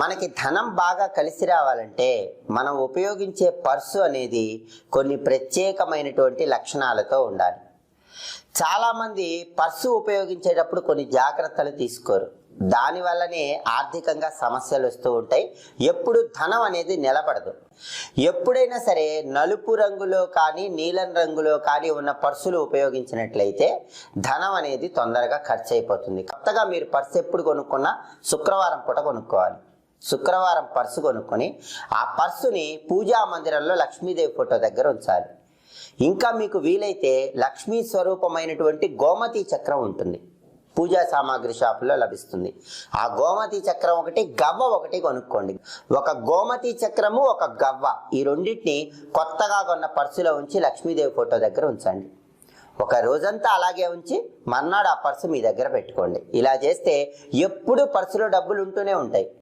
మనకి ధనం బాగా కలిసి రావాలంటే మనం ఉపయోగించే పర్సు అనేది కొన్ని ప్రత్యేకమైనటువంటి లక్షణాలతో ఉండాలి. చాలామంది పర్సు ఉపయోగించేటప్పుడు కొన్ని జాగ్రత్తలు తీసుకోరు. దానివల్లనే ఆర్థికంగా సమస్యలు వస్తూ ఉంటాయి. ఎప్పుడు ధనం అనేది నిలబడదు. ఎప్పుడైనా సరే నలుపు రంగులో కానీ నీలం రంగులో కానీ ఉన్న పర్సులు ఉపయోగించినట్లయితే ధనం అనేది తొందరగా ఖర్చు అయిపోతుంది. కొత్తగా మీరు పర్సు ఎప్పుడు కొనుక్కున్నా శుక్రవారం పూట కొనుక్కోవాలి. శుక్రవారం పర్సు కొనుక్కొని ఆ పర్సుని పూజా మందిరంలో లక్ష్మీదేవి ఫోటో దగ్గర ఉంచాలి. ఇంకా మీకు వీలైతే లక్ష్మీ స్వరూపమైనటువంటి గోమతి చక్రం ఉంటుంది, పూజా సామాగ్రి షాపులో లభిస్తుంది. ఆ గోమతి చక్రం ఒకటి, గవ్వ ఒకటి కొనుక్కోండి. ఒక గోమతి చక్రము, ఒక గవ్వ, ఈ రెండింటిని కొత్తగా కొన్న పర్సులో ఉంచి లక్ష్మీదేవి ఫోటో దగ్గర ఉంచండి. ఒక రోజంతా అలాగే ఉంచి మర్నాడు ఆ పర్సు మీ దగ్గర పెట్టుకోండి. ఇలా చేస్తే ఎప్పుడు పర్సులో డబ్బులు ఉంటూనే ఉంటాయి.